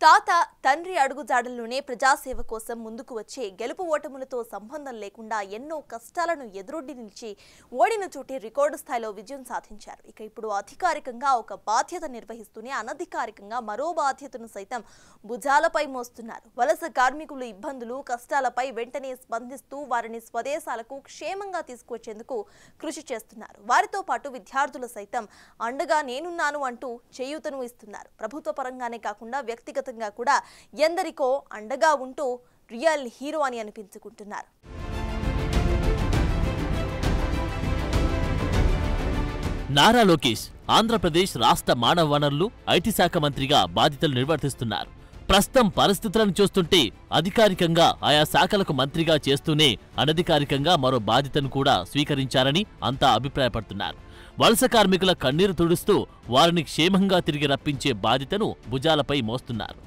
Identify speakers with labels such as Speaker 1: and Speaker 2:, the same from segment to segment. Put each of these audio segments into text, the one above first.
Speaker 1: తాత తండ్రి అడుగుజాడల్లోనే ప్రజాసేవ కోసం ముందుకు వచ్చే గెలుపు ఓటములతో సంబంధం లేకుండా ఎన్నో కష్టాలను ఎదురొడ్డి నిలిచి ఓడిన చోటి రికార్డు స్థాయిలో విజయం సాధించారు. ఇక ఇప్పుడు అధికారికంగా ఒక బాధ్యత నిర్వహిస్తూనే అనధికారికంగా మరో బాధ్యతను సైతం భుజాలపై మోస్తున్నారు. వలస కార్మికులు ఇబ్బందులు కష్టాలపై వెంటనే స్పందిస్తూ వారిని స్వదేశాలకు క్షేమంగా తీసుకువచ్చేందుకు కృషి చేస్తున్నారు. వారితో పాటు విద్యార్థులు సైతం అండగా నేనున్నాను అంటూ చేయూతను ఇస్తున్నారు. ప్రభుత్వ పరంగానే కాకుండా వ్యక్తిగత కూడా ఎందరికో అండగా ఉంటూ రియల్ హీరో అని అనిపించుకుంటున్నారు.
Speaker 2: నారా లోకేష్ ఆంధ్రప్రదేశ్ రాష్ట్ర మానవ వనరులు ఐటీ శాఖ మంత్రిగా బాధ్యతలు నిర్వర్తిస్తున్నారు. ప్రస్తుతం పరిస్థితులను చూస్తుంటే అధికారికంగా ఆయా శాఖలకు మంత్రిగా చేస్తూనే అనధికారికంగా మరో బాధ్యతను కూడా స్వీకరించారని అంతా అభిప్రాయపడుతున్నారు. వలస కార్మికుల కన్నీరు తుడుస్తూ వారిని క్షేమంగా తిరిగి రప్పించే బాధ్యతను భుజాలపై మోస్తున్నారు.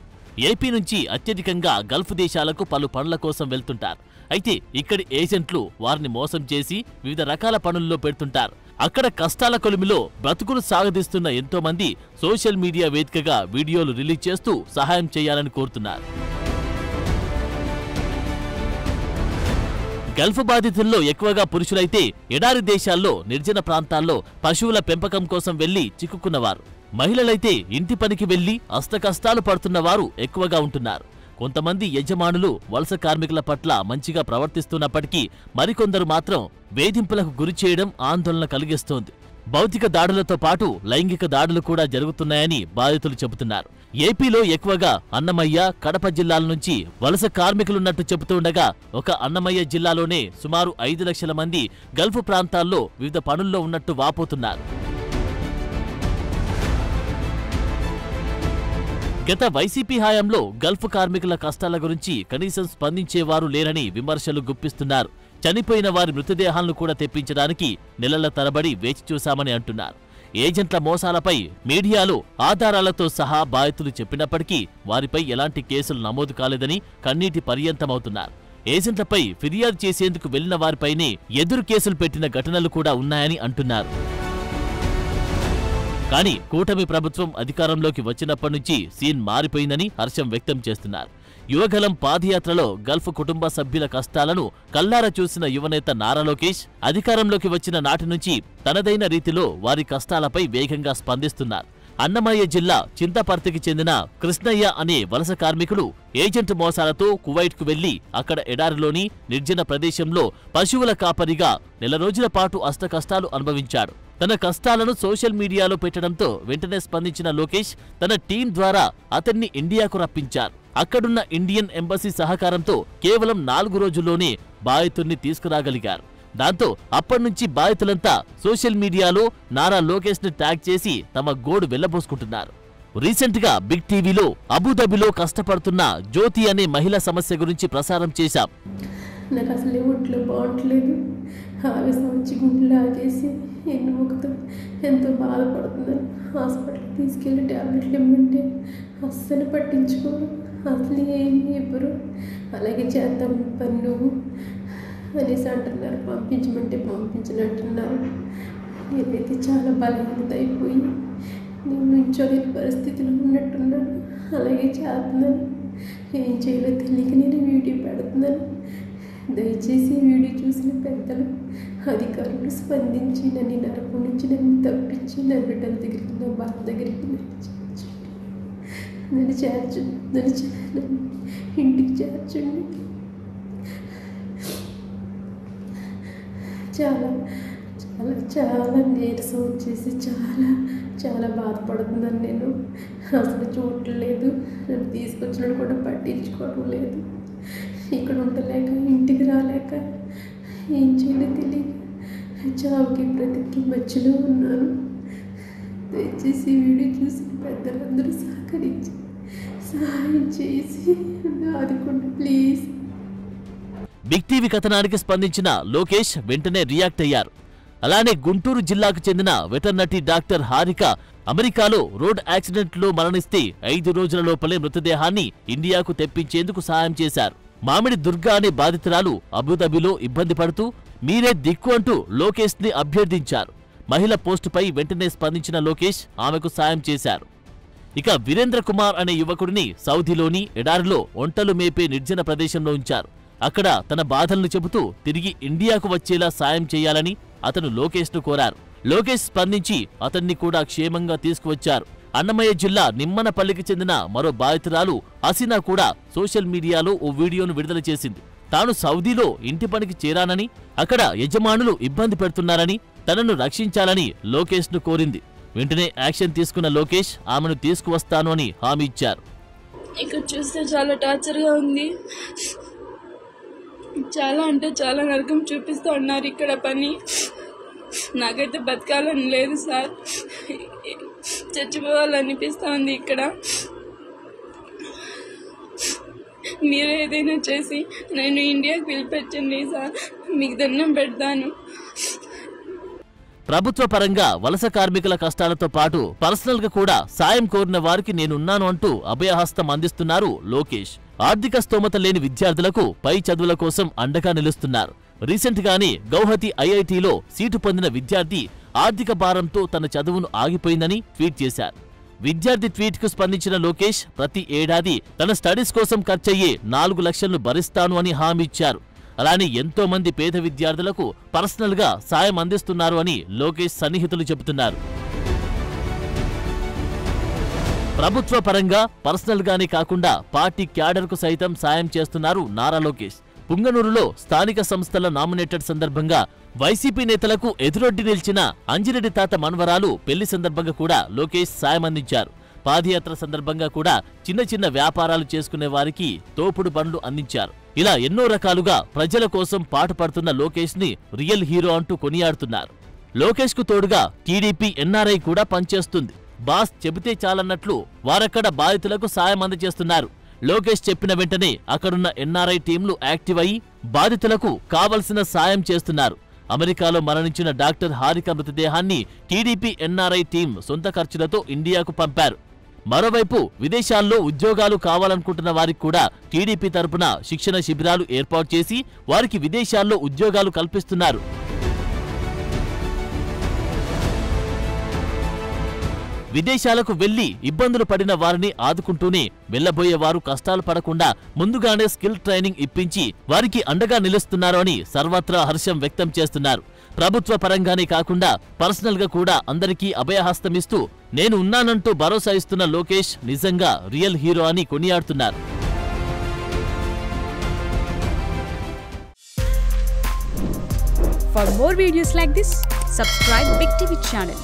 Speaker 2: ఏపీ నుంచి అత్యధికంగా గల్ఫ్ దేశాలకు పలు పనుల కోసం వెళ్తుంటారు. అయితే ఇక్కడి ఏజెంట్లు వారిని మోసం చేసి వివిధ రకాల పనుల్లో పెడుతుంటారు. అక్కడ కష్టాల కొలిమిలో బ్రతుకులు సాగదీస్తున్న ఎంతో మంది సోషల్ మీడియా వేదికగా వీడియోలు రిలీజ్ చేస్తూ సహాయం చేయాలని కోరుతున్నారు. గల్ఫ్ బాధితుల్లో ఎక్కువగా పురుషులైతే ఎడారి దేశాల్లో నిర్జన ప్రాంతాల్లో పశువుల పెంపకం కోసం వెళ్లి చిక్కుకున్నవారు, మహిళలైతే ఇంటి పనికి వెళ్లి అష్టకష్టాలు పడుతున్నవారు ఎక్కువగా ఉంటున్నారు. కొంతమంది యజమానులు వలస కార్మికుల పట్ల మంచిగా ప్రవర్తిస్తున్నప్పటికీ మరికొందరు మాత్రం వేధింపులకు గురి చేయడం ఆందోళన కలిగిస్తోంది. భౌతిక దాడులతో పాటు లైంగిక దాడులు కూడా జరుగుతున్నాయని బాధితులు చెబుతున్నారు. ఏపీలో ఎక్కువగా అన్నమయ్య, కడప జిల్లాల నుంచి వలస కార్మికులున్నట్టు చెబుతుండగా ఒక అన్నమయ్య జిల్లాలోనే సుమారు 5 లక్షల మంది గల్ఫ్ ప్రాంతాల్లో వివిధ పనుల్లో ఉన్నట్టు వాపోతున్నారు. గత వైసీపీ హయాంలో గల్ఫ్ కార్మికుల కష్టాల గురించి కనీసం స్పందించేవారు లేరని విమర్శలు గుప్పిస్తున్నారు. చనిపోయిన వారి మృతదేహాలను కూడా తెప్పించడానికి నెలల తరబడి వేచి చూశామని అంటున్నారు. ఏజెంట్ల మోసాలపై మీడియాలో ఆధారాలతో సహా బాధితులు చెప్పినప్పటికీ వారిపై ఎలాంటి కేసులు నమోదు కాలేదని కన్నీటి పర్యంతమవుతున్నారు. ఏజెంట్లపై ఫిర్యాదు చేసేందుకు వెళ్లిన వారిపైనే ఎదురు కేసులు పెట్టిన ఘటనలు కూడా ఉన్నాయని అంటున్నారు. కానీ కూటమి ప్రభుత్వం అధికారంలోకి వచ్చినప్పటి నుంచి సీన్ మారిపోయిందని హర్షం వ్యక్తం చేస్తున్నారు. యువగలం పాదయాత్రలో గల్ఫ్ కుటుంబ సభ్యుల కష్టాలను కల్లారా చూసిన యువనేత నారా లోకేష్ అధికారంలోకి వచ్చిన నాటి నుంచి తనదైన రీతిలో వారి కష్టాలపై వేగంగా స్పందిస్తున్నారు. అన్నమయ్య జిల్లా చింతపర్తికి చెందిన కృష్ణయ్య అనే వలస కార్మికులు ఏజెంట్ మోసాలతో కువైట్కు వెళ్లి అక్కడ ఎడారిలోని నిర్జన ప్రదేశంలో పశువుల కాపరిగా నెల రోజుల పాటు అష్టకష్టాలు అనుభవించాడు. తన కష్టాలను సోషల్ మీడియాలో పెట్టడంతో వెంటనే స్పందించిన లోకేష్ తన టీం ద్వారా అతన్ని ఇండియాకు రప్పించారు. అక్కడున్న ఇండియన్ ఎంబసీ సహకారంతో కేవలం 4 రోజుల్లోనే బాధితుడిని తీసుకురాగలిగారు. దాంతో అప్పటినుంచి బాధితులంతా సోషల్ మీడియాలో నారా లోకేష్ ని ట్యాగ్ చేసి తమ గోడు వెళ్లబోసుకుంటున్నారు. రీసెంట్ గా బిగ్ టీవీలో అబుదాబిలో కష్టపడుతున్న జ్యోతి అనే మహిళ సమస్య గురించి ప్రసారం చేశాం.
Speaker 3: నాకు అసలే ఒంట్లో బాగుంటలేదు, ఆవేశం వచ్చి గుండెలా చేసి ఎన్నుముకతో ఎంతో బాధపడుతున్నాను. హాస్పిటల్కి తీసుకెళ్ళి ట్యాబ్లెట్లు ఇమ్మంటే అస్సలు పట్టించుకోరు, అసలు ఏమి ఇవ్వరు. అలాగే చేద్దాం పని నువ్వు అనేసి అంటున్నారు, పంపించమంటే పంపించినట్టున్నారు. నేనైతే చాలా బలహీనత అయిపోయి నేను నుంచోలేని పరిస్థితిలో ఉన్నట్టున్నాను. అలాగే చేస్తున్నాను, ఏం చేయాలో తెలియక నేను వీడియో పెడుతున్నాను. దయచేసి వీడియో చూసిన పెద్దలు అధికారులు స్పందించి నన్ను నరకం నుంచి నన్ను తప్పించి నా బిడ్డల దగ్గరికి నా భర్త దగ్గరికి నన్ను చేర్చండి, నన్ను ఇంటికి చేర్చండి. చాలా చాలా చాలా నీరసం వచ్చేసి చాలా బాధపడుతున్నాను. నేను అసలు చూడలేదు, నన్ను తీసుకొచ్చినట్టు కూడా పట్టించుకోవడం లేదు. ఇక్కడ ఉండలేక ఇంటికి రాలేక ఏం చేయాలో తెలియక చావుకి బ్రతికి మధ్యలో ఉన్నాను. దయచేసి వీడియో చూసిన పెద్దలందరూ సహకరించి సహాయం చేసి ఆదుకోండి ప్లీజ్.
Speaker 2: బిగ్ టీవీ కథనానికి స్పందించిన లోకేష్ వెంటనే రియాక్ట్ అయ్యారు. అలానే గుంటూరు జిల్లాకు చెందిన వెటర్నరీ డాక్టర్ హారిక అమెరికాలో రోడ్ యాక్సిడెంట్లో మరణిస్తే 5 రోజుల లోపలే మృతదేహాన్ని ఇండియాకు తెప్పించేందుకు సహాయం చేశారు. మామిడి దుర్గా అనే బాధితురాలు అబుదాబిలో ఇబ్బంది పడుతూ మీరే దిక్కు అంటూ లోకేష్ ని అభ్యర్థించారు. మహిళ పోస్టుపై వెంటనే స్పందించిన లోకేష్ ఆమెకు సాయం చేశారు. ఇక వీరేంద్ర కుమార్ అనే యువకుడిని సౌదీలోని ఎడారిలో ఒంటలు మేపే నిర్జన ప్రదేశంలో ఉంచారు. అక్కడ తన బాధలను చెబుతూ తిరిగి ఇండియాకు వచ్చేలా సాయం చేయాలని అతను లోకేష్ను కోరారు. లోకేష్ స్పందించి అతన్ని కూడా క్షేమంగా తీసుకువచ్చారు. అన్నమయ్య జిల్లా నిమ్మనపల్లికి చెందిన మరో బాధితురాలు హసీనా కూడా సోషల్ మీడియాలో ఓ వీడియోను విడుదల చేసింది. తాను సౌదీలో ఇంటి పనికి చేరానని, అక్కడ యజమానులు ఇబ్బంది పెడుతున్నారని, తనను రక్షించాలని లోకేష్ను కోరింది. వెంటనే యాక్షన్ తీసుకున్న లోకేష్ ఆమెను తీసుకువస్తాను అని హామీ ఇచ్చారు.
Speaker 4: ఇక్కడ చూస్తే చాలా టార్చర్గా ఉంది. చాలా అంటే చాలా నరకం చూపిస్తూ ఉన్నారు ఇక్కడ పని. నాకైతే బతకాలని లేదు సార్, చచ్చిపోవాలనిపిస్తూ ఉంది ఇక్కడ. మీరు ఏదైనా చేసి నేను ఇండియాకి పిలిపించండి సార్, మీకు దండం పెడతాను.
Speaker 2: ప్రభుత్వ పరంగా వలస కార్మికుల కష్టాలతో పాటు పర్సనల్ గా కూడా సాయం కోరిన వారికి నేనున్నాను అంటూ అభయహస్తం అందిస్తున్నారు లోకేష్. ఆర్థిక స్తోమత లేని విద్యార్థులకు పై చదువుల కోసం అండగా నిలుస్తున్నారు. రీసెంట్ గానే గౌహతి ఐఐటిలో సీటు పొందిన విద్యార్థి ఆర్థిక భారంతో తన చదువును ఆగిపోయిందని ట్వీట్ చేశారు. విద్యార్థి ట్వీట్ కు స్పందించిన లోకేష్ ప్రతి ఏడాది తన స్టడీస్ కోసం ఖర్చయ్యే 4 లక్షలను భరిస్తాను అని హామీ ఇచ్చారు. అలానే ఎంతో మంది పేద విద్యార్థులకు పర్సనల్ గా సాయం అందిస్తున్నారు అని లోకేష్ సన్నిహితులు చెబుతున్నారు. ప్రభుత్వ పరంగా పర్సనల్ గానే కాకుండా పార్టీ క్యాడర్ కు సైతం సాయం చేస్తున్నారు నారా లోకేష్. పుంగనూరులో స్థానిక సంస్థల నామినేటెడ్ సందర్భంగా వైసీపీ నేతలకు ఎదురొడ్డి నిలిచిన అంజిరెడ్డి తాత మన్వరాలు పెళ్లి సందర్భంగా కూడా లోకేష్ సాయం అందించారు. పాదయాత్ర సందర్భంగా కూడా చిన్న చిన్న వ్యాపారాలు చేసుకునే వారికి తోపుడు బండ్లు అందించారు. ఇలా ఎన్నో రకాలుగా ప్రజల కోసం పాటుపడుతున్న లోకేష్ ని రియల్ హీరో అంటూ కొనియాడుతున్నారు. లోకేష్ కు తోడుగా టీడీపీ ఎన్ఆర్ఐ కూడా పనిచేస్తుంది. బాస్ చెబితే చాలన్నట్లు వారక్కడ బాధితులకు సాయం అందజేస్తున్నారు. లోకేష్ చెప్పిన వెంటనే అక్కడున్న ఎన్ఆర్ఐ టీంలు యాక్టివ్ అయి బాధితులకు కావలసిన సాయం చేస్తున్నారు. అమెరికాలో మరణించిన డాక్టర్ హారిక మృతదేహాన్ని టీడీపీ ఎన్ఆర్ఐ టీం సొంత ఖర్చులతో ఇండియాకు పంపారు. మరోవైపు విదేశాల్లో ఉద్యోగాలు కావాలనుకుంటున్న వారికి కూడా టీడీపీ తరపున శిక్షణ శిబిరాలు ఏర్పాటు చేసి వారికి విదేశాల్లో ఉద్యోగాలు కల్పిస్తున్నారు. విదేశాలకు వెళ్లి ఇబ్బందులు పడిన వారిని ఆదుకుంటూనే వెళ్లబోయే వారు కష్టాలు పడకుండా ముందుగానే స్కిల్ ట్రైనింగ్ ఇప్పించి వారికి అండగా నిలుస్తున్నారు అని సర్వత్రా హర్షం వ్యక్తం చేస్తున్నారు. ప్రభుత్వ పరంగానే కాకుండా పర్సనల్ గా కూడా అందరికీ అభయహస్తమిస్తూ నేను ఉన్నానంటూ భరోసా ఇస్తున్న లోకేష్ నిజంగా రియల్ హీరో అని కొనియాడుతున్నారు.
Speaker 5: For more videos like this, subscribe Big TV channel.